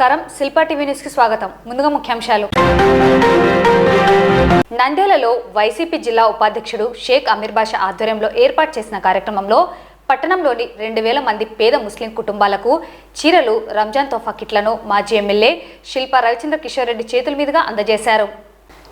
నమస్కారం. Shilpa TV news కి స్వాగతం. ముందుగా ముఖ్యాంశాలు. నంద్యాలలో వైసీపీ జిల్లా ఉపాధ్యక్షుడు షేక్ అమీర్ బాషా ఆధ్వర్యంలో ఏర్పాటు చేసిన కార్యక్రమంలో పట్టణంలోని 2000 మంది పేద ముస్లిం కుటుంబాలకు చీరలు, రంజాన్ తోఫా కిట్లను మాజీ ఎమ్మెల్యే శిల్పా రవిచంద్ర కిషోర్ రెడ్డి చేతుల మీదుగా అందజేశారు.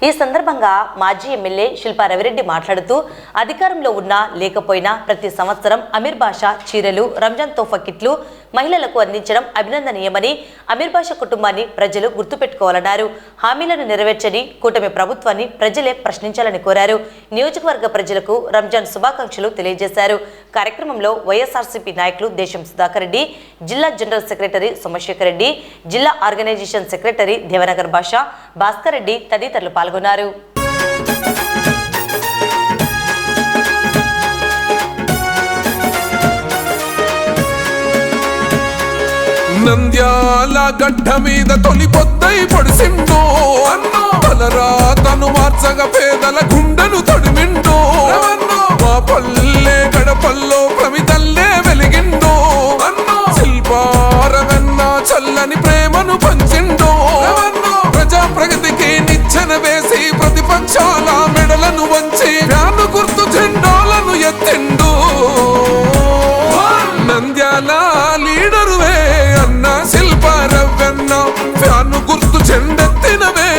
ఈ సందర్భంగా మాజీ ఎమ్మెల్యే శిల్పా రవిరెడ్డి మాట్లాడుతూ అధికారంలో ఉన్నా లేకపోయినా ప్రతి సంవత్సరం అమీర్ బాషా చీరలు, రంజాన్ తోఫా కిట్లు మహిళలకు అందించడం అభినందనీయమని, అమీర్ బాషా కుటుంబాన్ని ప్రజలు గుర్తుపెట్టుకోవాలన్నారు. హామీలను నెరవేర్చని కూటమి ప్రభుత్వాన్ని ప్రజలే ప్రశ్నించాలని కోరారు. నియోజకవర్గ ప్రజలకు రంజాన్ శుభాకాంక్షలు తెలియజేశారు. కార్యక్రమంలో వైఎస్ఆర్సీపీ నాయకులు దేశం సుధాకర్ రెడ్డి, జిల్లా జనరల్ సెక్రటరీ సోమశేఖర్ రెడ్డి, జిల్లా ఆర్గనైజేషన్ సెక్రటరీ దేవనగర్ బాషా, భాస్కర్ రెడ్డి తదితరులు పాల్గొన్నారు. నంద్యాల గడ్డ మీద తొలి పొద్దై పొడిసిండో అన్నో తలరా తను మార్చగ పేదల గుండెను తొడిమిండో మా పల్లె గడపల్లో ప్రమిదల్లే వెలిగిండో అన్నో శిల్పారవెన్న చల్లని ప్రేమను పంచిండో ప్రజా ప్రగతికి నిచ్చెన వేసి ప్రతిపక్షాల మెడలను వంచి ఫ్యాను గుర్తు జెండాలను ఎత్తిండు. నంద్యాల లీడరువే అన్న శిల్పా రవ్వెన్న, ఫ్యాను గుర్తు చెండెత్తినవే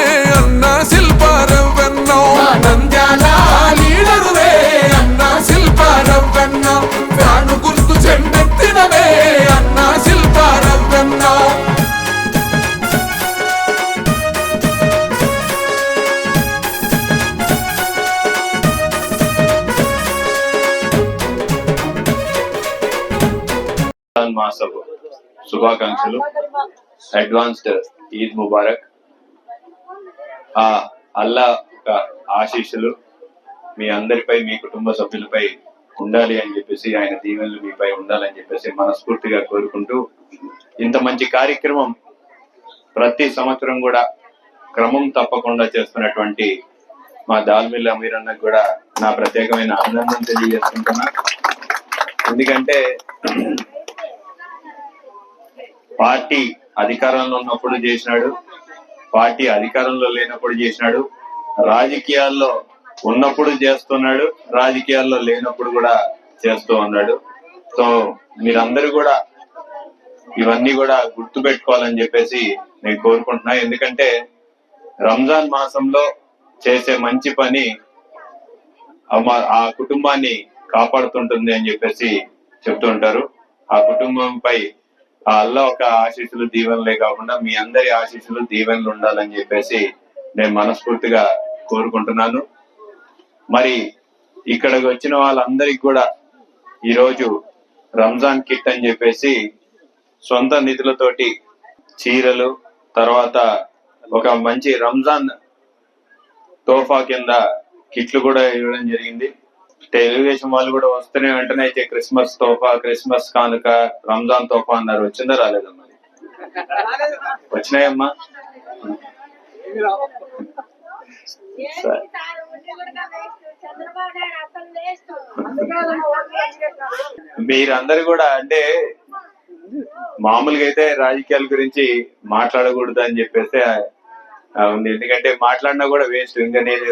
అన్న శిల్పా రవ్వెన్న. నంద్యాల లీడరువే అన్న శిల్పా రవ్వెన్న, ఫ్యాను గుర్తు చెండెత్తినవే అన్న శిల్పా రవ్వెన్న. మాసపు శుభాకాంక్షలు. అడ్వాన్స్డ్ ఈద్ ముబారక్. ఆ అల్లా ఆశీస్సులు మీ అందరిపై, మీ కుటుంబ సభ్యులపై ఉండాలి అని చెప్పేసి, ఆయన దీవెనలు మీపై ఉండాలని చెప్పేసి మనస్ఫూర్తిగా కోరుకుంటూ, ఇంత మంచి కార్యక్రమం ప్రతి సంవత్సరం కూడా క్రమం తప్పకుండా చేస్తున్నటువంటి మా దాల్మిల్ అమీర్ అన్నకు కూడా నా ప్రత్యేకమైన ఆనందం తెలియజేసుకుంటున్నా. ఎందుకంటే పార్టీ అధికారంలో ఉన్నప్పుడు చేసినాడు, పార్టీ అధికారంలో లేనప్పుడు చేసినాడు, రాజకీయాల్లో ఉన్నప్పుడు చేస్తున్నాడు, రాజకీయాల్లో లేనప్పుడు కూడా చేస్తూ ఉన్నాడు. సో మీరందరూ కూడా ఇవన్నీ కూడా గుర్తు పెట్టుకోవాలని చెప్పేసి నేను కోరుకుంటున్నా. ఎందుకంటే రంజాన్ మాసంలో చేసే మంచి పని ఆ కుటుంబాన్ని కాపాడుతుంటుంది అని చెప్పేసి చెప్తూ ఉంటారు. ఆ కుటుంబంపై ఆ అల్లా ఒక ఆశీస్సులు, దీవెనలే కాకుండా మీ అందరి ఆశీస్సులు, దీవెనలు ఉండాలని చెప్పేసి నేను మనస్ఫూర్తిగా కోరుకుంటున్నాను. మరి ఇక్కడికి వచ్చిన వాళ్ళందరికీ కూడా ఈరోజు రంజాన్ కిట్ అని చెప్పేసి సొంత నిధులతోటి చీరలు, తర్వాత ఒక మంచి రంజాన్ తోఫా కింద కిట్లు కూడా ఇవ్వడం జరిగింది. తెలుగుదేశం వాళ్ళు కూడా వస్తూనే వెంటనే అయితే క్రిస్మస్ తోఫా, క్రిస్మస్ కానుక, రంజాన్ తోఫా అన్నారు. వచ్చిందా రాలేదమ్మా? వచ్చినాయమ్మా? మీరందరూ కూడా అంటే మామూలుగా అయితే రాజకీయాల గురించి మాట్లాడకూడదు అని చెప్పేసి ఉంది. ఎందుకంటే మాట్లాడినా కూడా వేస్ట్. ఇంకా నేను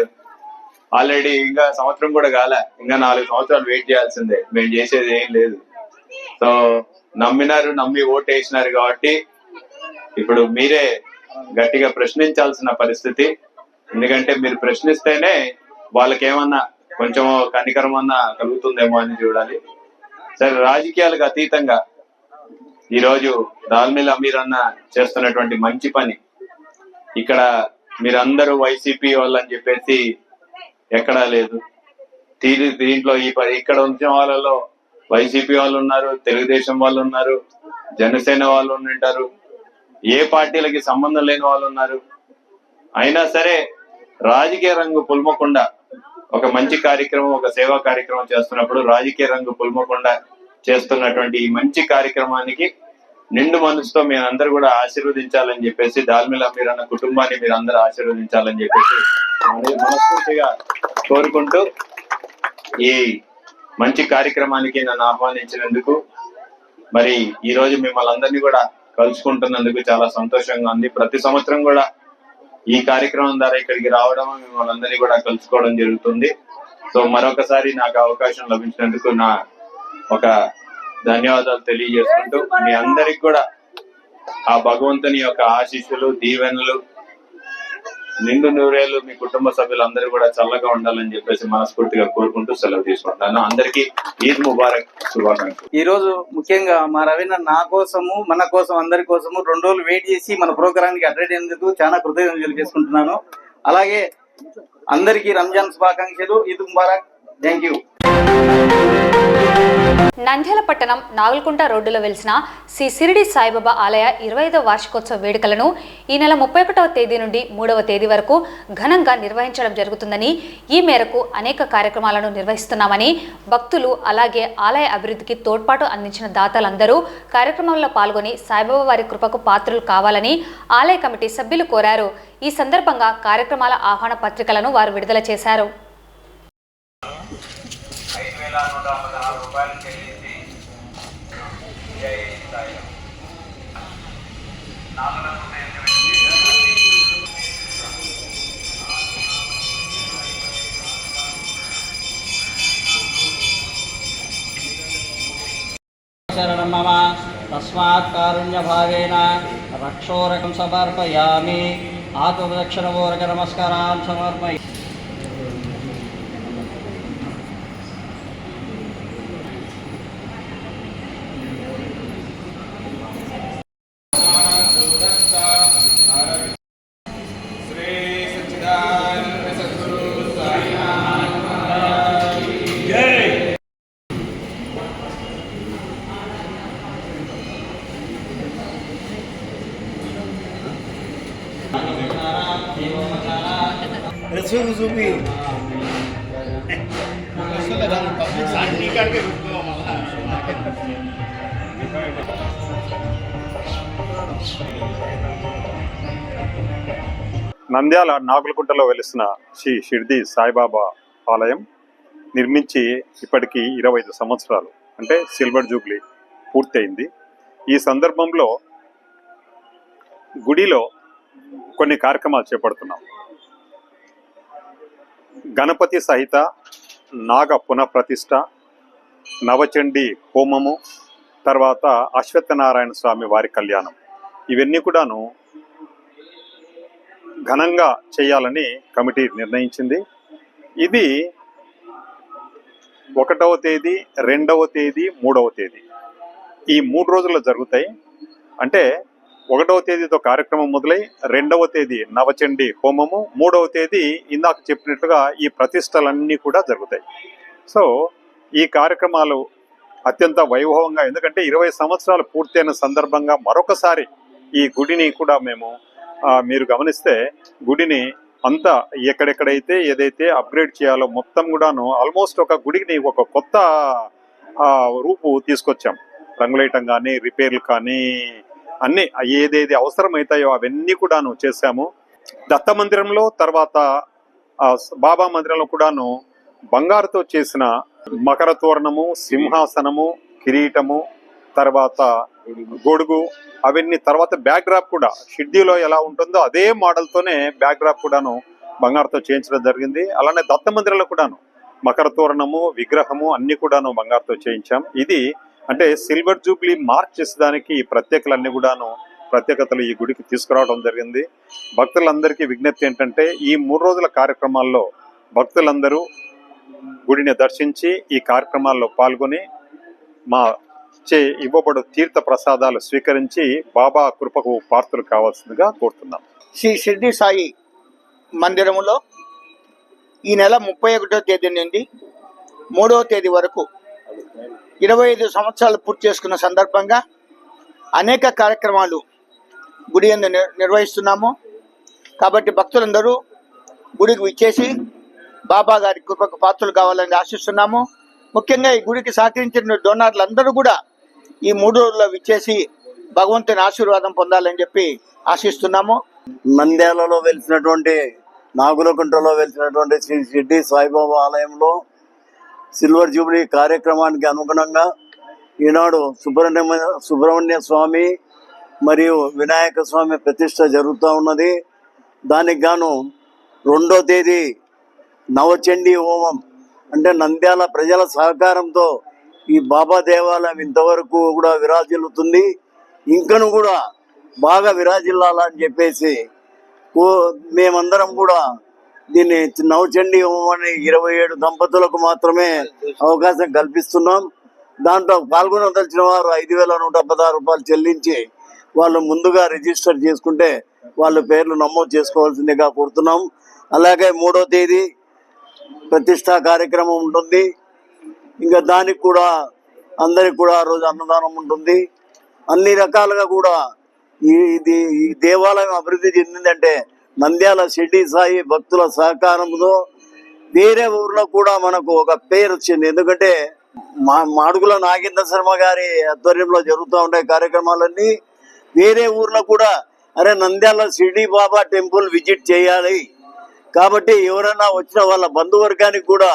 ఆల్రెడీ ఇంకా సంవత్సరం కూడా కాలే, ఇంకా 4 సంవత్సరాలు వెయిట్ చేయాల్సిందే. మేము చేసేది ఏం లేదు. సో నమ్మినారు, నమ్మి ఓటు వేసినారు కాబట్టి ఇప్పుడు మీరే గట్టిగా ప్రశ్నించాల్సిన పరిస్థితి. ఎందుకంటే మీరు ప్రశ్నిస్తేనే వాళ్ళకేమన్నా కొంచెం కనికరం అన్నా కలుగుతుందేమో అని చూడాలి. సరే, రాజకీయాలకు అతీతంగా ఈరోజు దాల్మిల్ అమీర్ అన్న చేస్తున్నటువంటి మంచి పని, ఇక్కడ మీరందరూ వైసీపీ వాళ్ళు అని చెప్పేసి ఎక్కడా లేదు. దీంట్లో ఇక్కడ ఉంచిన వాళ్ళలో వైసీపీ వాళ్ళు ఉన్నారు, తెలుగుదేశం వాళ్ళు ఉన్నారు, జనసేన వాళ్ళు ఉంటారు, ఏ పార్టీలకి సంబంధం లేని వాళ్ళు ఉన్నారు. అయినా సరే రాజకీయ రంగు పుల్మకుండా ఒక మంచి కార్యక్రమం, ఒక సేవా కార్యక్రమం చేస్తున్నప్పుడు రాజకీయ రంగు పుల్మకుండా చేస్తున్నటువంటి ఈ మంచి కార్యక్రమానికి నిండు మనసుతో మీరందరూ కూడా ఆశీర్వదించాలని చెప్పేసి, దాల్మిల్ అమీర్ అన్న కుటుంబాన్ని మీరు అందరూ ఆశీర్వదించాలని చెప్పేసి మనస్ఫూర్తిగా కోరుకుంటూ, ఈ మంచి కార్యక్రమానికి నన్ను ఆహ్వానించినందుకు, మరి ఈ రోజు మిమ్మల్ని అందరినీ కూడా కలుసుకుంటున్నందుకు చాలా సంతోషంగా ఉంది. ప్రతి సంవత్సరం కూడా ఈ కార్యక్రమం ద్వారా ఇక్కడికి రావడం, మిమ్మల్ని అందరినీ కూడా కలుసుకోవడం జరుగుతుంది. సో మరొకసారి నాకు అవకాశం లభించినందుకు నా ఒక ధన్యవాదాలు తెలియజేసుకుంటూ, మీ అందరికి కూడా ఆ భగవంతుని యొక్క ఆశీస్సులు, దీవెనలు, నిండు నూరేళ్లు మీ కుటుంబ సభ్యులందరూ కూడా చల్లగా ఉండాలని చెప్పేసి మనస్ఫూర్తిగా కోరుకుంటూ సెలవు తీసుకుంటాను. అందరికీ ఈద్ ముబారక్ శుభాకాంక్షలు. ఈ రోజు ముఖ్యంగా మా రవీంద్ర నా కోసము, మన కోసం, అందరి కోసము 2 రోజులు వెయిట్ చేసి మన ప్రోగ్రాంకి అటెండ్ అయినందుకు చాలా కృతజ్ఞతలు తెలియజేసుకుంటున్నాను. అలాగే అందరికీ రంజాన్ శుభాకాంక్షలు. ఈద్ ముబారక్. Thank you. నంద్యాల పట్టణం నాగులకుంట రోడ్డులో వెలిసిన శ్రీ షిరిడి సాయిబాబా ఆలయ 25వ వార్షికోత్సవ వేడుకలను ఈ నెల 31వ తేదీ నుండి 3వ తేదీ వరకు ఘనంగా నిర్వహించడం జరుగుతుందని, ఈ మేరకు అనేక కార్యక్రమాలను నిర్వహిస్తున్నామని, భక్తులు అలాగే ఆలయ అభివృద్ధికి తోడ్పాటు అందించిన దాతలందరూ కార్యక్రమంలో పాల్గొని సాయిబాబా వారి కృపకు పాత్రులు కావాలని ఆలయ కమిటీ సభ్యులు కోరారు. ఈ సందర్భంగా కార్యక్రమాల ఆహ్వాన పత్రికలను వారు విడుదల చేశారు. 5,116 రూపాయలు చెల్లించి జై సాయిరాం. శరణం మమ తస్మాత్ కారుణ్యభావేన రక్షోరకం సమర్పయామి. ఆత్మదక్షిణపూర్వక నమస్కారాన్ సమర్పయామి. నంద్యాల నాగులకుంటలో వెలిసిన శ్రీ షిర్డి సాయిబాబా ఆలయం నిర్మించి ఇప్పటికి 25 సంవత్సరాలు, అంటే సిల్వర్ జూబ్లీ పూర్తయింది. ఈ సందర్భంలో గుడిలో కొన్ని కార్యక్రమాలు చేపడుతున్నాం. గణపతి సహిత నాగ పునఃప్రతిష్ఠ, నవచండీ హోమము, తర్వాత అశ్వత్థనారాయణ స్వామి వారి కళ్యాణం, ఇవన్నీ కూడాను ఘనంగా చేయాలని కమిటీ నిర్ణయించింది. ఇది 1వ తేదీ, 2వ తేదీ, 3వ తేదీ ఈ 3 రోజుల్లో జరుగుతాయి. అంటే 1వ తేదీతో కార్యక్రమం మొదలై 2వ తేదీ నవచండీ హోమము, 3వ తేదీ ఇందాక చెప్పినట్లుగా ఈ ప్రతిష్టలన్నీ కూడా జరుగుతాయి. సో ఈ కార్యక్రమాలు అత్యంత వైభవంగా, ఎందుకంటే 20 సంవత్సరాలు పూర్తయిన సందర్భంగా మరొకసారి ఈ గుడిని కూడా మేము మీరు గమనిస్తే గుడిని అంతా ఎక్కడెక్కడైతే ఏదైతే అప్గ్రేడ్ చేయాలో మొత్తం కూడాను ఆల్మోస్ట్ ఒక గుడిని ఒక కొత్త రూపు తీసుకొచ్చాం. రంగులేయటం కానీ, రిపేర్లు కానీ, అన్నీ ఏదేది అవసరమవుతాయో అవన్నీ కూడాను చేశాము. దత్త మందిరంలో, తర్వాత బాబా మందిరంలో కూడాను బంగారుతో చేసిన మకర తోరణము, సింహాసనము, కిరీటము, తర్వాత గొడుగు, అవన్నీ, తర్వాత బ్యాక్ డ్రాప్ కూడా షిర్డీలో ఎలా ఉంటుందో అదే మోడల్తోనే బ్యాక్ డ్రాప్ కూడాను బంగారుతో చేయించడం జరిగింది. అలానే దత్త మందిరంలో కూడాను మకర తోరణము, విగ్రహము అన్ని కూడాను బంగారుతో చేయించాం. ఇది అంటే సిల్వర్ జూబ్లీ మార్క్ చేసేదానికి ఈ ప్రత్యేకతలు ఈ గుడికి తీసుకురావడం జరిగింది. భక్తులందరికీ విజ్ఞప్తి ఏంటంటే, ఈ 3 రోజుల కార్యక్రమాల్లో భక్తులందరూ గుడిని దర్శించి ఈ కార్యక్రమాల్లో పాల్గొని మా ఇవ్వబడు తీర్థ ప్రసాదాలు స్వీకరించి బాబా కృపకు పాత్రలు కావాల్సిందిగా కోరుతున్నాం. శ్రీ షిర్డి సాయి మందిరములో ఈ నెల 31వ తేదీ నుండి 3వ తేదీ వరకు 25 సంవత్సరాలు పూర్తి చేసుకున్న సందర్భంగా అనేక కార్యక్రమాలు గుడి యందు నిర్వహిస్తున్నాము. కాబట్టి భక్తులందరూ గుడికి విచ్చేసి బాబా గారి కృపకు పాత్రలు కావాలని ఆశిస్తున్నాము. ముఖ్యంగా ఈ గుడికి సహకరించిన డోనర్లందరూ కూడా ఈ 3 రోజుల్లో విచ్చేసి భగవంతుని ఆశీర్వాదం పొందాలని చెప్పి ఆశిస్తున్నాము. నంద్యాలలో వెలిసినటువంటి, నాగులకుంటలో వెలిసినటువంటి శ్రీ షిర్డి సాయిబాబా ఆలయంలో సిల్వర్ జూబ్లీ కార్యక్రమానికి అనుగుణంగా ఈనాడు సుబ్రహ్మణ్య స్వామి మరియు వినాయక స్వామి ప్రతిష్ట జరుగుతూ ఉన్నది. దానికి గాను 2వ తేదీ నవచండీ హోమం అంటే నంద్యాల ప్రజల సహకారంతో ఈ బాబా దేవాలయం ఇంతవరకు కూడా విరాజిల్లుతుంది. ఇంకను కూడా బాగా విరాజిల్లాలని చెప్పేసి మేమందరం కూడా దీన్ని నవచండీ హోమాన్ని 27 దంపతులకు మాత్రమే అవకాశం కల్పిస్తున్నాం. దాంట్లో పాల్గొనదలిచిన వారు 5,116 రూపాయలు చెల్లించి వాళ్ళు ముందుగా రిజిస్టర్ చేసుకుంటే వాళ్ళ పేర్లు నమోదు చేసుకోవాల్సిందిగా కోరుతున్నాం. అలాగే 3వ తేదీ ప్రతిష్టా కార్యక్రమం ఉంటుంది. ఇంకా దానికి కూడా అందరికి కూడా ఆ రోజు అన్నదానం ఉంటుంది. అన్ని రకాలుగా కూడా ఈ దేవాలయం అభివృద్ధి చెందిందంటే నంద్యాల షిర్డీ సాయి భక్తుల సహకారంతో వేరే ఊర్లో కూడా మనకు ఒక పేరు వచ్చింది. ఎందుకంటే మాడుగుల నాగేంద్ర శర్మ గారి ఆధ్వర్యంలో జరుగుతూ ఉంటాయి కార్యక్రమాలన్నీ. వేరే ఊర్లో కూడా అరే నంద్యాల షిర్డీ బాబా టెంపుల్ విజిట్ చేయాలి కాబట్టి ఎవరైనా వచ్చిన వాళ్ళ బంధువర్గానికి కూడా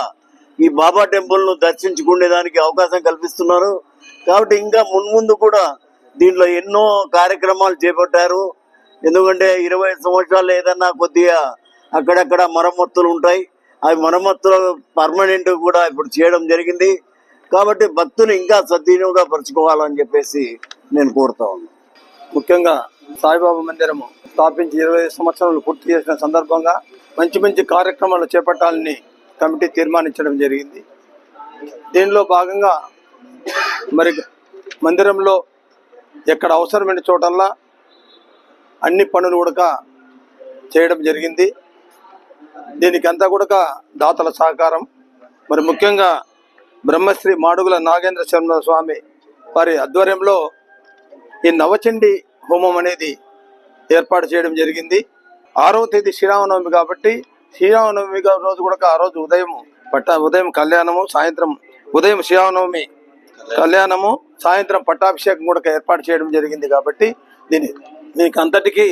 ఈ బాబా టెంపుల్ను దర్శించుకునేదానికి అవకాశం కల్పిస్తున్నారు. కాబట్టి ఇంకా మున్ముందు కూడా దీంట్లో ఎన్నో కార్యక్రమాలు చేపట్టారు. ఎందుకంటే 20 సంవత్సరాలు ఏదన్నా కొద్దిగా అక్కడక్కడ మరమ్మతులు ఉంటాయి. అవి మరమ్మతులు పర్మనెంట్ కూడా ఇప్పుడు చేయడం జరిగింది. కాబట్టి భక్తులు ఇంకా సద్వినియోగపరచుకోవాలని చెప్పేసి నేను కోరుతా ఉన్నాను. ముఖ్యంగా సాయిబాబా మందిరము స్థాపించి 20 సంవత్సరాలు పూర్తి చేసిన సందర్భంగా మంచి మంచి కార్యక్రమాలు చేపట్టాలని కమిటీ తీర్మానించడం జరిగింది. దీనిలో భాగంగా మరి మందిరంలో ఎక్కడ అవసరమైన చోటల్లా అన్ని పనులు కూడా చేయడం జరిగింది. దీనికి అంతా కూడా దాతల సహకారం. మరి ముఖ్యంగా బ్రహ్మశ్రీ మాడుగుల నాగేంద్ర శర్మ స్వామి వారి ఆధ్వర్యంలో ఈ నవచండీ హోమం అనేది ఏర్పాటు చేయడం జరిగింది. 6వ తేదీ శ్రీరామనవమి కాబట్టి శ్రీరామనవమి రోజు కూడా ఆ రోజు ఉదయం కళ్యాణము, సాయంత్రం ఉదయం శ్రీరామనవమి కళ్యాణము, సాయంత్రం పట్టాభిషేకం కూడా ఏర్పాటు చేయడం జరిగింది. కాబట్టి దీనికి అంతటికీ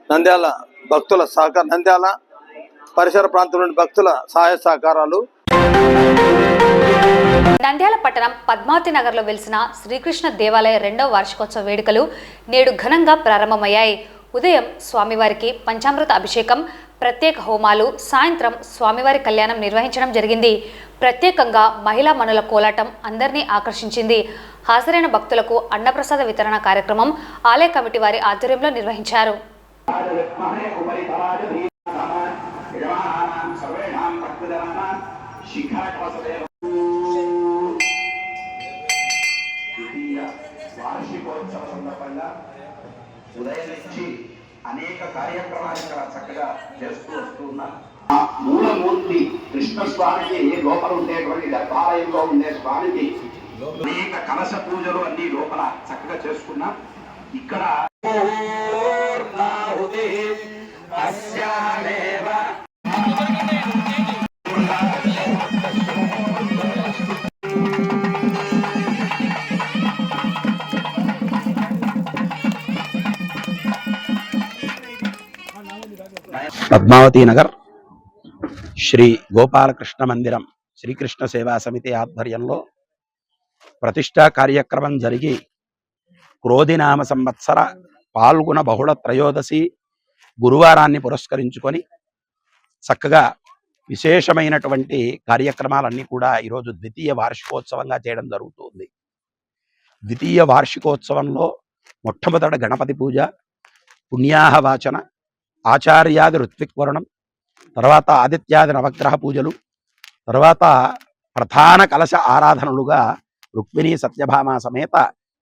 నంద్యాల భక్తుల సహకారం, నంద్యాల పరిసర ప్రాంతంలోని భక్తుల సహాయ సహకారాలు. నంద్యాల పట్టణం పద్మావతి నగర్లో వెలిసిన శ్రీకృష్ణ దేవాలయ 2వ వార్షికోత్సవ వేడుకలు నేడు ఘనంగా ప్రారంభమయ్యాయి. ఉదయం స్వామివారికి పంచామృత అభిషేకం, ప్రత్యేక హోమాలు, సాయంత్రం స్వామివారి కళ్యాణం నిర్వహించడం జరిగింది. ప్రత్యేకంగా మహిళా మనుల కోలాటం అందరినీ ఆకర్షించింది. హాజరైన భక్తులకు అన్నప్రసాద వితరణ కార్యక్రమం ఆలయ కమిటీ వారి ఆధ్వర్యంలో నిర్వహించారు. వార్షికోత్సవ సందర్భంగా ఉదయం నుంచి అనేక కార్యక్రమాలు ఇక్కడ చక్కగా చేస్తూ వస్తున్నారు. ఆ మూలమూర్తి కృష్ణస్వామికి లోపల ఉండేటువంటి గర్భాలయంలో ఉండే స్వామికి అనేక కలశ పూజలు అన్ని లోపల చక్కగా చేసుకున్నాం. ఇక్కడ పద్మావతి నగర్ శ్రీ గోపాలకృష్ణ మందిరం శ్రీకృష్ణ సేవా సమితి ఆధ్వర్యంలో ప్రతిష్టా కార్యక్రమం జరిగి క్రోధినామ సంవత్సర పాల్గొన బహుళ త్రయోదశి గురువారాన్ని పురస్కరించుకొని చక్కగా విశేషమైనటువంటి కార్యక్రమాలన్నీ కూడా ఈరోజు ద్వితీయ వార్షికోత్సవంగా చేయడం జరుగుతుంది. ద్వితీయ వార్షికోత్సవంలో మొట్టమొదట గణపతి పూజ, పుణ్యాహవాచన, ఆచార్యాది ఋత్విక్వరణం, తర్వాత ఆదిత్యాది నవగ్రహ పూజలు, తర్వాత ప్రధాన కలశ ఆరాధనలుగా రుక్మిణీ సత్యభామ సమేత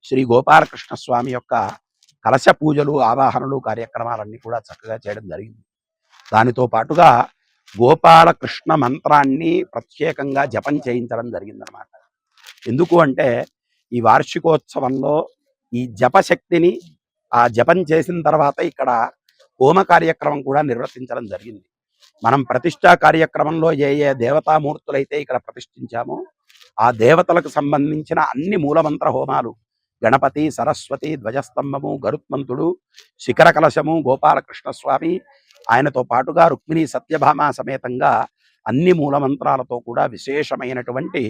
శ్రీ గోపాలకృష్ణ స్వామి యొక్క కలశ పూజలు, ఆవాహనలు కార్యక్రమాలన్నీ కూడా చక్కగా చేయడం జరిగింది. దానితో పాటుగా గోపాలకృష్ణ మంత్రాన్ని ప్రత్యేకంగా జపం చేయించడం జరిగిందనమాట. ఎందుకు అంటే ఈ వార్షికోత్సవంలో ఈ జపశక్తిని ఆ జపం చేసిన తర్వాత ఇక్కడ హోమ కార్యక్రమం కూడా నిర్వర్తించడం జరిగింది. మనం ప్రతిష్టా కార్యక్రమంలో ఏ ఏ దేవతామూర్తులైతే ఇక్కడ ప్రతిష్ఠించామో ఆ దేవతలకు సంబంధించిన అన్ని మూలమంత్ర హోమాలు గణపతి, సరస్వతి, ధ్వజస్తంభము, గరుత్మంతుడు, శిఖర కలశము, గోపాలకృష్ణ స్వామి, ఆయనతో పాటుగా రుక్మిణీ సత్యభామ సమేతంగా అన్ని మూలమంత్రాలతో కూడా విశేషమైనటువంటి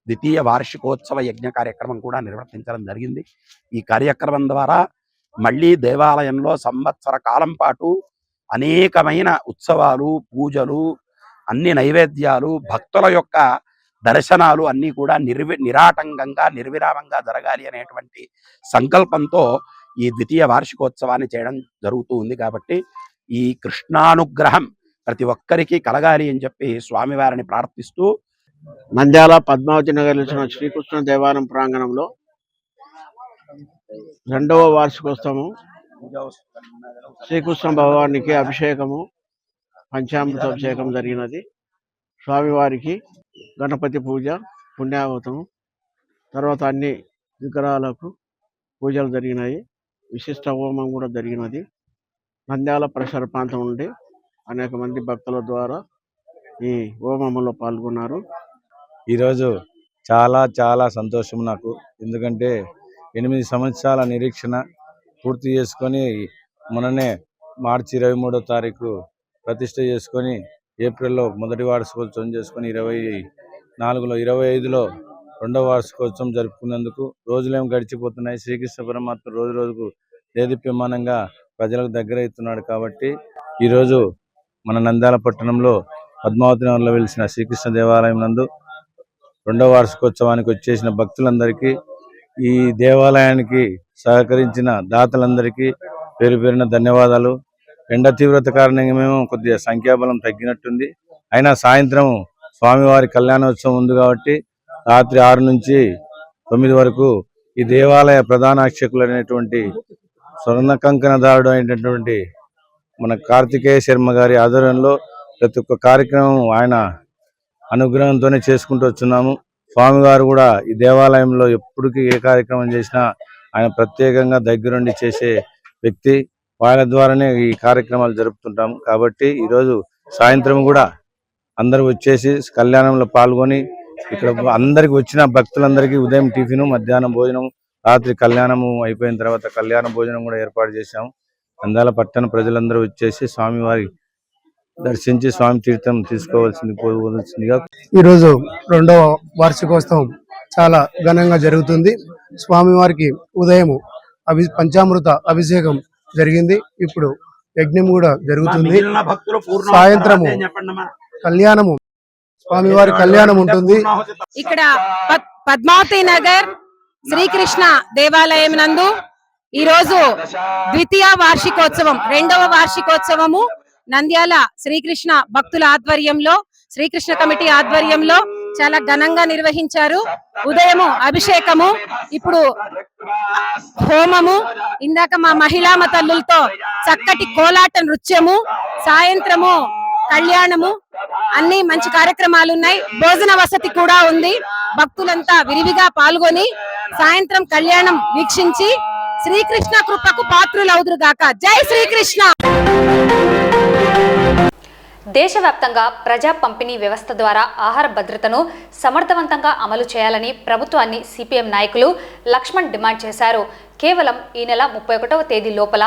ద్వితీయ వార్షికోత్సవ యజ్ఞ కార్యక్రమం కూడా నిర్వర్తించడం జరిగింది. ఈ కార్యక్రమం ద్వారా మళ్ళీ దేవాలయంలో సంవత్సర కాలం పాటు అనేకమైన ఉత్సవాలు, పూజలు, అన్ని నైవేద్యాలు, భక్తుల యొక్క దర్శనాలు అన్నీ కూడా నిరాటంకంగా నిర్విరామంగా జరగాలి అనేటువంటి సంకల్పంతో ఈ ద్వితీయ వార్షికోత్సవాన్ని చేయడం జరుగుతూ ఉంది. కాబట్టి ఈ కృష్ణానుగ్రహం ప్రతి ఒక్కరికి కలగాలి అని చెప్పి స్వామివారిని ప్రార్థిస్తూ నంద్యాల పద్మావతి నగర్ శ్రీకృష్ణ దేవాలయం ప్రాంగణంలో 2వ వార్షికోత్సవం శ్రీకృష్ణ భగవానికి అభిషేకము, పంచామృత అభిషేకం జరిగినది. స్వామివారికి గణపతి పూజ, పుణ్యావతం, తర్వాత అన్ని విగ్రహాలకు పూజలు జరిగినాయి. విశిష్ట హోమం కూడా జరిగినది. నంద్యాల పరిసర ప్రాంతం నుండి అనేక మంది భక్తుల ద్వారా ఈ హోమంలో పాల్గొన్నారు. ఈరోజు చాలా చాలా సంతోషం నాకు. ఎందుకంటే 8 సంవత్సరాల నిరీక్షణ పూర్తి చేసుకొని మొన్ననే మార్చి 23వ తారీఖు ప్రతిష్ఠ చేసుకొని ఏప్రిల్లో మొదటి వార్షికోత్సవం చేసుకొని 24లో 25లో 2వ వార్షికోత్సవం జరుపుకున్నందుకు రోజులేం గడిచిపోతున్నాయి. శ్రీకృష్ణ పరమాత్మ రోజు రోజుకు దేదీప్యమానంగా ప్రజలకు దగ్గర అవుతున్నాడు. కాబట్టి ఈరోజు మన నంద్యాల పట్టణంలో పద్మావతి నగర్లో వెలిసిన శ్రీకృష్ణ దేవాలయం నందు 2వ వార్షికోత్సవానికి వచ్చేసిన భక్తులందరికీ, ఈ దేవాలయానికి సహకరించిన దాతలందరికీ పేరు పేరున ధన్యవాదాలు. ఎండ తీవ్రత కారణంగా మేము కొద్దిగా సంఖ్యాబలం తగ్గినట్టుంది. అయినా సాయంత్రం స్వామివారి కళ్యాణోత్సవం ఉంది కాబట్టి రాత్రి 6 నుంచి 9 వరకు ఈ దేవాలయ ప్రధాన అర్చకులైనటువంటి స్వర్ణ కంకణదారుడు అయినటువంటి మన కార్తికేయ శర్మ గారి ఆధ్వర్యంలో ప్రతి ఒక్క కార్యక్రమం ఆయన అనుగ్రహంతోనే చేసుకుంటూ వచ్చున్నాము. స్వామివారు కూడా ఈ దేవాలయంలో ఎప్పటికీ ఏ కార్యక్రమం చేసినా ఆయన ప్రత్యేకంగా దగ్గరుండి చేసే వ్యక్తి. వాళ్ళ ద్వారానే ఈ కార్యక్రమాలు జరుపుతుంటాము. కాబట్టి ఈరోజు సాయంత్రం కూడా అందరూ వచ్చేసి కళ్యాణంలో పాల్గొని ఇక్కడ అందరికి వచ్చిన భక్తులందరికీ ఉదయం టిఫిన్, మధ్యాహ్నం భోజనం, రాత్రి కళ్యాణము అయిపోయిన తర్వాత కళ్యాణ భోజనం కూడా ఏర్పాటు చేశాము. నంద్యాల పట్టణ ప్రజలందరూ వచ్చేసి స్వామివారి దర్శించి స్వామి తీర్థం తీసుకోవాల్సిందిగా. ఈరోజు 2వ వార్షికోత్సవం చాలా ఘనంగా జరుగుతుంది. స్వామివారికి ఉదయం పంచామృత అభిషేకం జరిగింది. ఇప్పుడు యజ్ఞం కూడా జరుగుతుంది. సాయంత్రము కళ్యాణము, స్వామివారి కళ్యాణం ఉంటుంది. ఇక్కడ పద్మావతి నగర్ శ్రీకృష్ణ దేవాలయం నందు ఈరోజు ద్వితీయ వార్షికోత్సవం, 2వ వార్షికోత్సవము నంద్యాల శ్రీకృష్ణ భక్తుల ఆధ్వర్యంలో, శ్రీకృష్ణ కమిటీ ఆధ్వర్యంలో చాలా ఘనంగా నిర్వహించారు. ఉదయము అభిషేకము, ఇప్పుడు హోమము, ఇందాక మా మహిళామ తల్లులతో చక్కటి కోలాట నృత్యము, సాయంత్రము కళ్యాణము, అన్ని మంచి కార్యక్రమాలు ఉన్నాయి. భోజన వసతి కూడా ఉంది. భక్తులంతా విరివిగా పాల్గొని సాయంత్రం కళ్యాణం వీక్షించి శ్రీకృష్ణ కృపకు పాత్రులవుదురుగాక. జై శ్రీకృష్ణ. దేశవ్యాప్తంగా ప్రజా పంపిణీ వ్యవస్థ ద్వారా ఆహార భద్రతను సమర్థవంతంగా అమలు చేయాలని ప్రభుత్వాన్ని సిపిఎం నాయకులు లక్ష్మణ్ డిమాండ్ చేశారు. కేవలం ఈ నెల 31వ తేదీ లోపల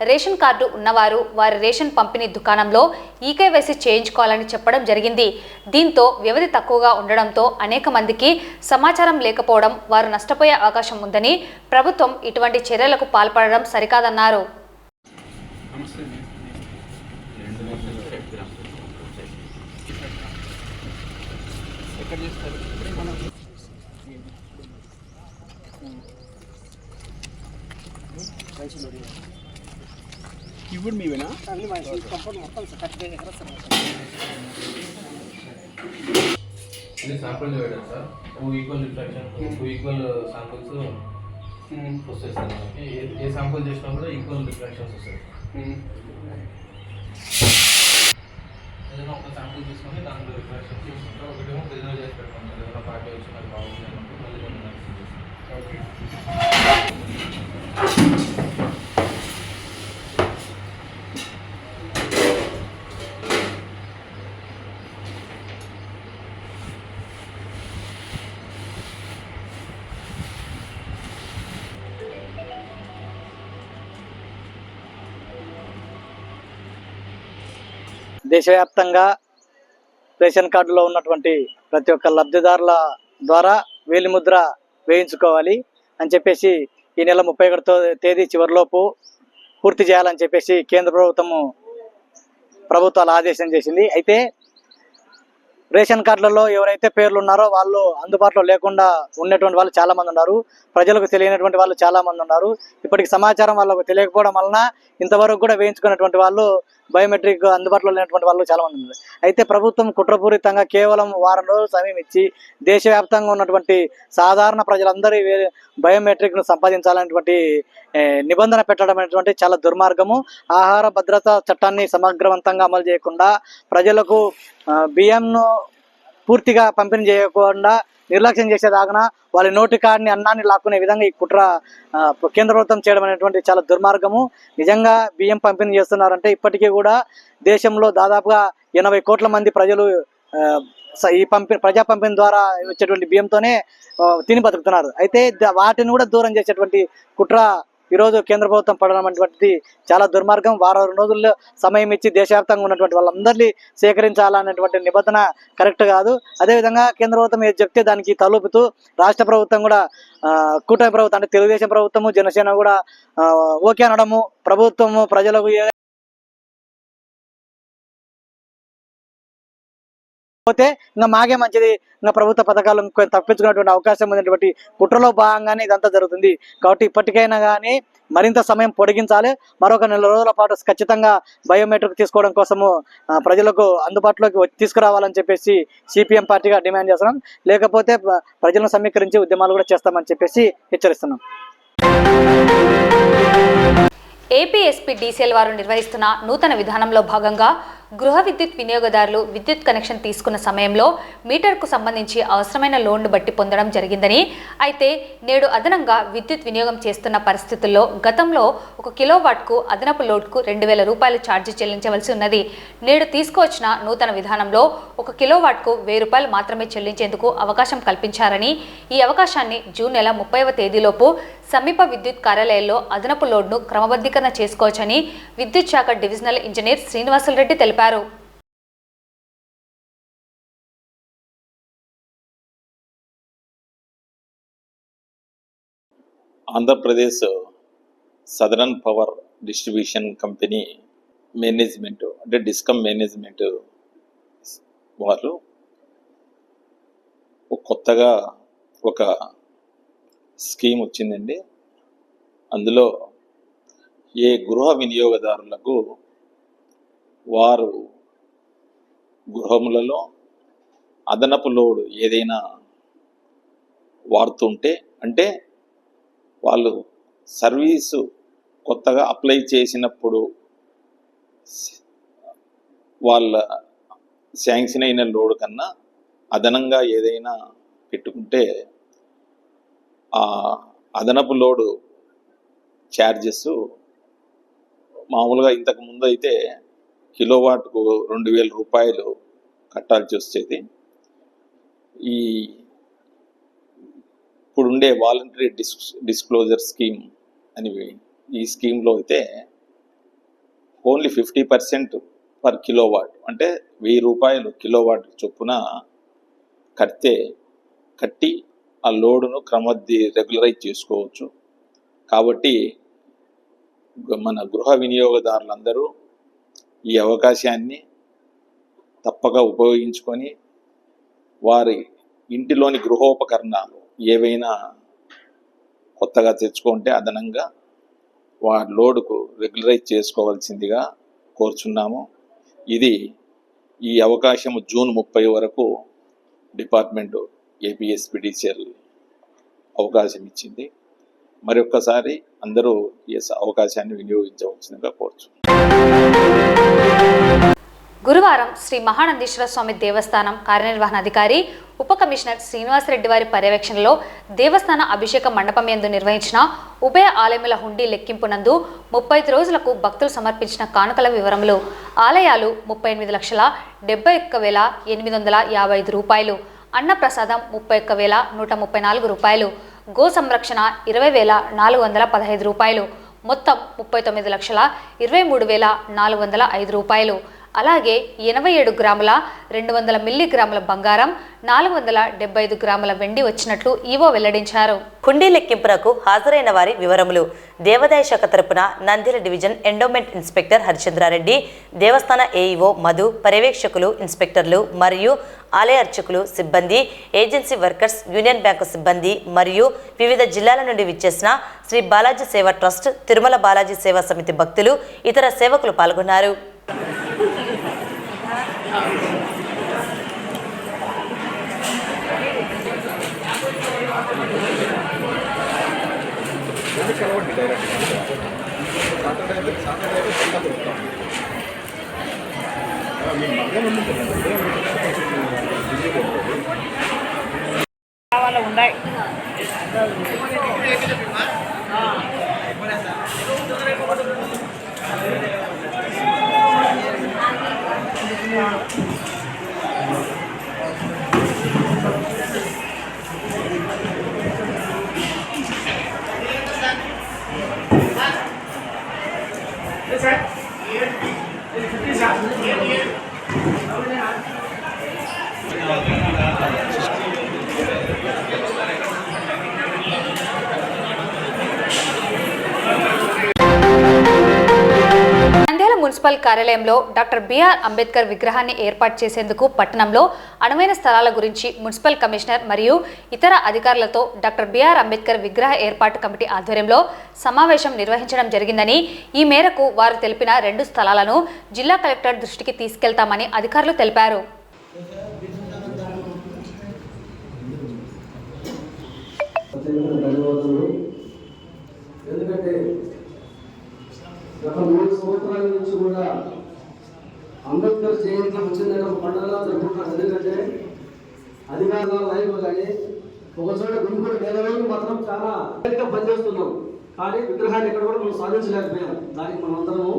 రేషన్ కార్డు ఉన్నవారు వారి రేషన్ పంపిణీ దుకాణంలో ఈకేవైసీ చేయించుకోవాలని చెప్పడం జరిగింది. దీంతో వ్యవధి తక్కువగా ఉండడంతో అనేక మందికి సమాచారం లేకపోవడం, వారు నష్టపోయే అవకాశం ఉందని, ప్రభుత్వం ఇటువంటి చర్యలకు పాల్పడడం సరికాదన్నారు. ఇప్పుడు మీవేనా శాంపుల్ చేయడం sir, 2 equal refraction, 2 equal samples వస్తాయి సార్. మనకి ఏ శాంపుల్ చేసినా కూడా ఈక్వల్ రిఫ్రాక్షన్స్ వస్తాయి. ఏదైనా ఒక శాంపుల్ తీసుకొని దాంట్లో రిఫ్రాక్షన్స్ తీసుకుంటాం. ఒకటేమో ప్రిజర్వ్ చేసి పెట్టుకుంటాం. ఏదైనా పార్టీ వచ్చి నాకు బాగుంది అన్నప్పుడు మళ్ళీ మనం ఓకే. దేశవ్యాప్తంగా రేషన్ కార్డులో ఉన్నటువంటి ప్రతి ఒక్క లబ్ధిదారుల ద్వారా వేలిముద్ర వేయించుకోవాలి అని చెప్పేసి ఈ నెల 31వ తేదీ చివరిలోపు పూర్తి చేయాలని చెప్పేసి కేంద్ర ప్రభుత్వాలు ఆదేశం చేసింది. అయితే రేషన్ కార్డులలో ఎవరైతే పేర్లు ఉన్నారో వాళ్ళు అందుబాటులో లేకుండా ఉన్నటువంటి వాళ్ళు చాలా మంది ఉన్నారు. ప్రజలకు తెలియనటువంటి వాళ్ళు చాలా మంది ఉన్నారు. ఇప్పటికి సమాచారం వాళ్ళకు తెలియకపోవడం వలన ఇంతవరకు కూడా వేయించుకున్నటువంటి వాళ్ళు బయోమెట్రిక్ అందుబాటులో లేనటువంటి వాళ్ళు చాలా మంది ఉన్నారు. అయితే ప్రభుత్వం కుట్రపూరితంగా కేవలం వారం రోజులు సమయం ఇచ్చి దేశవ్యాప్తంగా ఉన్నటువంటి సాధారణ ప్రజలందరూ బయోమెట్రిక్ను సంపాదించాలనేటువంటి నిబంధన పెట్టడం అనేటువంటి చాలా దుర్మార్గము. ఆహార భద్రతా చట్టాన్ని సమగ్రవంతంగా అమలు చేయకుండా ప్రజలకు బియ్యంను పూర్తిగా పంపిణీ చేయకుండా నిర్లక్ష్యం చేసేదాగన వాళ్ళ నోటి కాడిని అన్నాన్ని లాక్కునే విధంగా ఈ కుట్ర కేంద్ర ప్రభుత్వం చేయడం అనేటువంటి చాలా దుర్మార్గము. నిజంగా బియ్యం పంపిణీ చేస్తున్నారంటే ఇప్పటికీ కూడా దేశంలో దాదాపుగా 80 కోట్ల మంది ప్రజలు ఈ ప్రజా పంపిణీ ద్వారా వచ్చేటువంటి బియ్యంతోనే తిని బతుకుతున్నారు. అయితే వాటిని కూడా దూరం చేసేటువంటి కుట్ర ఈరోజు కేంద్ర ప్రభుత్వం పడడం అనేటువంటిది చాలా దుర్మార్గం. వారం రోజుల్లో సమయం ఇచ్చి దేశవ్యాప్తంగా ఉన్నటువంటి వాళ్ళందరినీ సేకరించాలనేటువంటి నిబంధన కరెక్ట్ కాదు. అదేవిధంగా కేంద్ర ప్రభుత్వం ఏది చెప్తే దానికి తలూపుతూ రాష్ట్ర ప్రభుత్వం కూడా కూటమి ప్రభుత్వం అంటే తెలుగుదేశం ప్రభుత్వము జనసేన కూడా ఓకే అనడము, ప్రభుత్వము ప్రజలకు పోతే ఇంకా మాకే మంచిది, ఇంకా ప్రభుత్వ పథకాలు తప్పించుకునేటువంటి అవకాశం ఉన్నటువంటి కుట్రలో భాగంగానే ఇదంతా జరుగుతుంది. కాబట్టి ఇప్పటికైనా కానీ మరింత సమయం పొడిగించాలి. మరొక 4 రోజుల పాటు ఖచ్చితంగా బయోమెట్రిక్ తీసుకోవడం కోసము ప్రజలకు అందుబాటులోకి తీసుకురావాలని చెప్పేసి సిపిఎం పార్టీగా డిమాండ్ చేస్తున్నాం. లేకపోతే ప్రజలను సమీకరించి ఉద్యమాలు కూడా చేస్తామని చెప్పేసి హెచ్చరిస్తున్నాం. ఏపీ ఎస్పీ డీసీఎల్ వారు నిర్వహిస్తున్న నూతన విధానంలో భాగంగా గృహ విద్యుత్ వినియోగదారులు విద్యుత్ కనెక్షన్ తీసుకున్న సమయంలో మీటర్కు సంబంధించి అవసరమైన లోన్ను బట్టి పొందడం జరిగిందని, అయితే నేడు అదనంగా విద్యుత్ వినియోగం చేస్తున్న పరిస్థితుల్లో గతంలో 1 కిలోవాట్కు అదనపు లోడ్కు 2,000 రూపాయలు ఛార్జీ చెల్లించవలసి ఉన్నది. నేడు తీసుకువచ్చిన నూతన విధానంలో 1 కిలోవాట్కు 1,000 రూపాయలు మాత్రమే చెల్లించేందుకు అవకాశం కల్పించారని, ఈ అవకాశాన్ని జూన్ నెల 30వ తేదీలోపు సమీప విద్యుత్ కార్యాలయాల్లో అదనపు లోడ్ను క్రమబద్ధీకరణ చేసుకోవచ్చని విద్యుత్ శాఖ డివిజనల్ ఇంజనీర్ శ్రీనివాసులరెడ్డి తెలిపారు. Andhra Pradesh southern power distribution company management అంటే డిస్కమ్ మేనేజ్మెంట్ వారు కొత్తగా ఒక స్కీమ్ వచ్చిందండి. అందులో ఏ గృహ వినియోగదారులకు వారు గృహములలో అదనపు లోడ్ ఏదైనా వాడుతుంటే, అంటే వాళ్ళు సర్వీసు కొత్తగా అప్లై చేసినప్పుడు వాళ్ళ శాంక్షన్ అయిన లోడ్ కన్నా అదనంగా ఏదైనా పెట్టుకుంటే ఆ అదనపు లోడు ఛార్జెస్ మామూలుగా ఇంతకు ముందు అయితే కిలోవాట్కు 2,000 రూపాయలు కట్టాల్సి వచ్చేది. ఈ ఇప్పుడుండే వాలంటరీ డిస్క్లోజర్ స్కీమ్ అని ఈ స్కీమ్లో అయితే ఓన్లీ 50% పర్ కిలోవాట్, అంటే 1,000 రూపాయలు కిలోవాట్ చొప్పున కట్టి ఆ లోడును రెగ్యులరైజ్ చేసుకోవచ్చు. కాబట్టి మన గృహ వినియోగదారులందరూ ఈ అవకాశాన్ని తప్పక ఉపయోగించుకొని వారి ఇంటిలోని గృహోపకరణాలు ఏవైనా కొత్తగా తెచ్చుకుంటే అదనంగా వారి లోడుకు రెగ్యులరైజ్ చేసుకోవాల్సిందిగా కోరుచున్నాము. ఈ అవకాశం జూన్ 30 వరకు డిపార్ట్మెంటు ఏపీఎస్పీడీసీఎల్ అవకాశం ఇచ్చింది. మరొక్కసారి అందరూ ఈ అవకాశాన్ని వినియోగించవలసిందిగా కోరుచున్నాం. గురువారం శ్రీ మహానందీశ్వర స్వామి దేవస్థానం కార్యనిర్వహణాధికారి ఉప కమిషనర్ శ్రీనివాసరెడ్డి వారి పర్యవేక్షణలో దేవస్థాన అభిషేక మండపం యందు నిర్వహించిన ఉభయ ఆలయముల హుండీ లెక్కింపునందు 35 రోజులకు భక్తులు సమర్పించిన కానుకల వివరములు: ఆలయాలు 38,71,855 రూపాయలు, అన్నప్రసాదం 31,134 రూపాయలు, గో సంరక్షణ 20,415 రూపాయలు, మొత్తం 39,23,405 రూపాయలు. అలాగే 87 గ్రాముల 200 మిల్లీగ్రాముల బంగారం, 475 గ్రాముల వెండి వచ్చినట్లు ఈవో వెల్లడించారు. హుండీ లెక్కింపునకు హాజరైన వారి వివరములు. దేవాదాయ శాఖ తరపున Nandyal division endowment inspector Harichandra Reddy, దేవస్థాన ఏఈఓ మధు, పర్యవేక్షకులు, ఇన్స్పెక్టర్లు మరియు ఆలయ అర్చకులు, సిబ్బంది, ఏజెన్సీ వర్కర్స్, యూనియన్ బ్యాంకు సిబ్బంది మరియు వివిధ జిల్లాల నుండి విచ్చేసిన శ్రీ బాలాజీ సేవా ట్రస్ట్, తిరుమల బాలాజీ సేవా సమితి భక్తులు, ఇతర సేవకులు పాల్గొన్నారు. ఉన్నాయి. నంద్యాల మున్సిపల్ కార్యాలయంలో డాక్టర్ బిఆర్ అంబేద్కర్ విగ్రహాన్ని ఏర్పాటు చేసేందుకు పట్టణంలో అనువైన స్థలాల గురించి మున్సిపల్ కమిషనర్ మరియు ఇతర అధికారులతో డాక్టర్ బిఆర్ అంబేద్కర్ విగ్రహ ఏర్పాటు కమిటీ ఆధ్వర్యంలో సమావేశం నిర్వహించడం జరిగిందని, ఈ మేరకు వారు తెలిపిన 2 స్థలాలను జిల్లా కలెక్టర్ దృష్టికి తీసుకెళ్తామని అధికారులు తెలిపారు. ఎందుకంటే గత 3 సంవత్సరాల నుంచి కూడా అంబేద్కర్ జయంతి వచ్చిందని ఒక పండుగలా జరుపుకుంటారు. ఎందుకంటే అధికారుల లైవ్ కానీ ఒక చోట గుంపులు నిలవేసి మాత్రం చాలా పనిచేస్తున్నాం. కానీ విగ్రహాన్ని ఎక్కడ కూడా మనం సాధించలేకపోయాం. దానికి మనం అందరము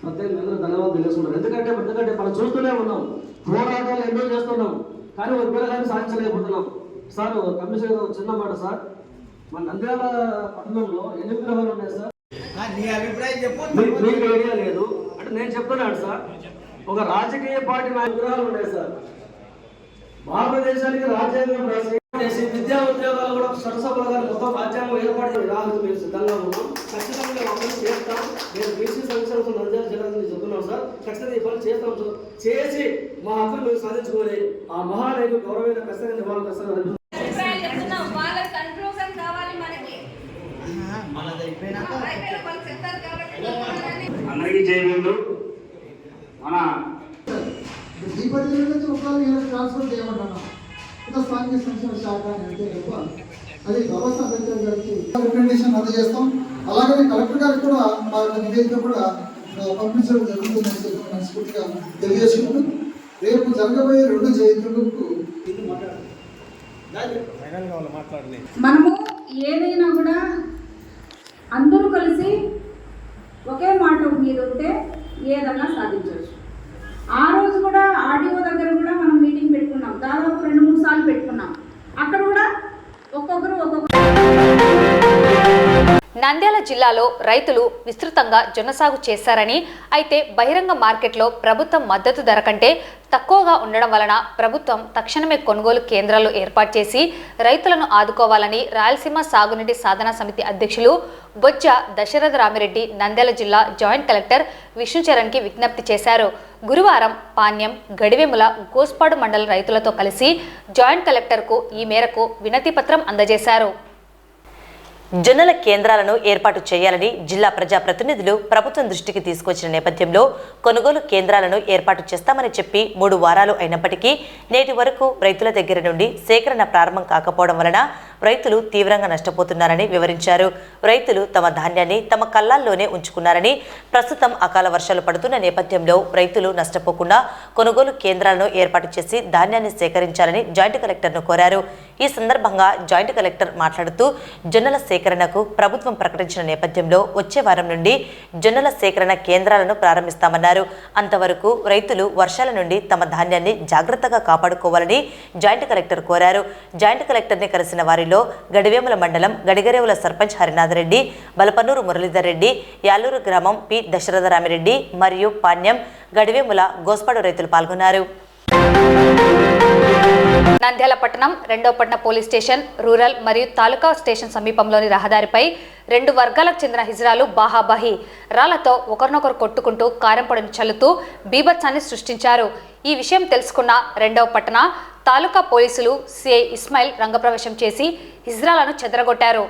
ప్రత్యేకంగా ధన్యవాదాలు తెలుసుకుంటాం. ఎందుకంటే మనం చూస్తూనే ఉన్నాం, పోరాటాలు ఎన్నో చేస్తున్నాం, కానీ ఒక విగ్రహాన్ని సాధించలేకపోతున్నాం. సార్ కమిషనర్ చిన్న మాట సార్, మన నంద్యాల పట్టణంలో ఎన్ని విగ్రహాలు ఉన్నాయి సార్? మీకు ఐడియా లేదు అంటే నేను చెప్తున్నాను సార్. ఒక రాజకీయ పార్టీ నా విగ్రహాలు ఉన్నాయి సార్. భారతదేశానికి రాజ్యాంగం రాసి విద్యా ఉద్యోగాలు కూడా సరసపడగా మొత్తం రాజ్యాంగం ఏర్పాటు రాదు. మేము సిద్ధంగా ఉన్నాం. ఖచ్చితంగా అందరూ చేస్తాం. నేను బీసీ సంక్షేమ నంద్యాల జిల్లా నుంచి చెప్తున్నాం సార్. ఖచ్చితంగా ఈ పనులు చేస్తాం సార్. చేసి మా హక్కులు మేము సాధించుకోవాలి. ఆ మహానైలు గౌరవమైన ఖచ్చితంగా నివాళులు ఖచ్చితంగా అందరికీ జైలు. మన ట్రాన్స్ఫర్ చేయమంటున్నాం. స్థానిక సంక్షేమ శాఖ అంటే అది బాబాసాహెబ్ అంబేద్కర్ గారికి రికమెండేషన్ అందజేస్తాం. అలాగే కలెక్టర్ గారికి కూడా మా నివేదిక కూడా పంపించడం జరుగుతుందని చెప్పి మనస్ఫూర్తిగా తెలియజేసుకుంటూ రేపు జరగబోయే 2 జయంతులకు మనము ఏదైనా కూడా అందరూ కలిసి ఒకే మాట మీద ఉంటే ఏదన్నా సాధించవచ్చు. ఆ రోజు కూడా ఆర్డీఓ దగ్గర కూడా మనం మీటింగ్ పెట్టుకున్నాం. దాదాపు 2-3 సార్లు పెట్టుకున్నాం. అక్కడ కూడా ఒక్కొక్కరు నంద్యాల జిల్లాలో రైతులు విస్తృతంగా జొన్న సాగు చేశారని, అయితే బహిరంగ మార్కెట్లో ప్రభుత్వం మద్దతు ధర కంటే తక్కువగా ఉండడం వలన ప్రభుత్వం తక్షణమే కొనుగోలు కేంద్రాలు ఏర్పాటు చేసి రైతులను ఆదుకోవాలని రాయలసీమ సాగునీటి సాధనా సమితి అధ్యక్షులు బొజ్జ దశరథ రామిరెడ్డి నంద్యాల జిల్లా జాయింట్ కలెక్టర్ విష్ణుచరణ్కి విజ్ఞప్తి చేశారు. గురువారం పాణ్యం, గడివెముల, గోస్పాడు మండల రైతులతో కలిసి జాయింట్ కలెక్టర్కు ఈ మేరకు వినతి పత్రం అందజేశారు. జొన్నల కేంద్రాలను ఏర్పాటు చేయాలని జిల్లా ప్రజాప్రతినిధులు ప్రభుత్వం దృష్టికి తీసుకొచ్చిన నేపథ్యంలో కొనుగోలు కేంద్రాలను ఏర్పాటు చేస్తామని చెప్పి 3 వారాలు అయినప్పటికీ నేటి వరకు రైతుల దగ్గర నుండి సేకరణ ప్రారంభం కాకపోవడం వలన రైతులు తీవ్రంగా నష్టపోతున్నారని వివరించారు. రైతులు తమ ధాన్యాన్ని తమ కళ్ళాల్లోనే ఉంచుకున్నారని, ప్రస్తుతం అకాల వర్షాలు పడుతున్న నేపథ్యంలో రైతులు నష్టపోకుండా కొనుగోలు కేంద్రాలను ఏర్పాటు చేసి ధాన్యాన్ని సేకరించాలని జాయింట్ కలెక్టర్ను కోరారు. ఈ సందర్భంగా జాయింట్ కలెక్టర్ మాట్లాడుతూ జొన్నల సేకరణకు ప్రభుత్వం ప్రకటించిన నేపథ్యంలో వచ్చే వారం నుండి జొన్నల సేకరణ కేంద్రాలను ప్రారంభిస్తామన్నారు. అంతవరకు రైతులు వర్షాల నుండి తమ ధాన్యాన్ని జాగ్రత్తగా కాపాడుకోవాలని జాయింట్ కలెక్టర్ కోరారు. జాయింట్ కలెక్టర్ని కలిసిన వారిలో దాడిలో గడివేముల మండలం గడిగరేవుల సర్పంచ్ హరినాథరెడ్డి, బలపన్నూరు మురళీధర్ రెడ్డి, యాలూరు గ్రామం పి దశరథరామిరెడ్డి మరియు పాణ్యం గడివేముల గోస్పాడు రైతులు పాల్గొన్నారు. నంద్యాల పట్టణం 2వ పట్టణ పోలీస్ స్టేషన్, రూరల్ మరియు తాలూకా స్టేషన్ సమీపంలోని రహదారిపై 2 వర్గాలకు చెందిన హిజ్రాలు బాహాబాహి రాళ్లతో ఒకరినొకరు కొట్టుకుంటూ కారంపొడిని చల్లుతూ బీభత్సాన్ని సృష్టించారు. ఈ విషయం తెలుసుకున్న 2వ పట్టణ తాలూకా పోలీసులు సిఐ ఇస్మాయిల్ రంగప్రవేశం చేసి హిజ్రాలను చెదరగొట్టారు.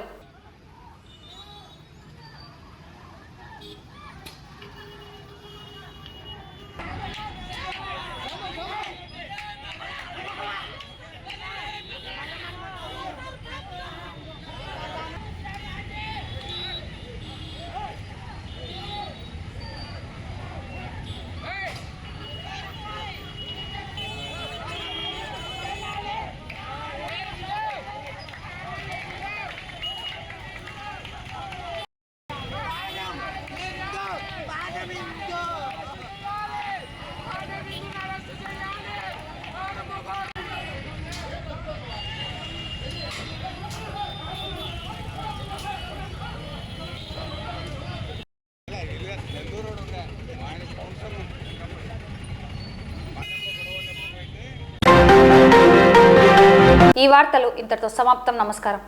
ఈ వార్తలు ఇంతటితో సమాప్తం. నమస్కారం.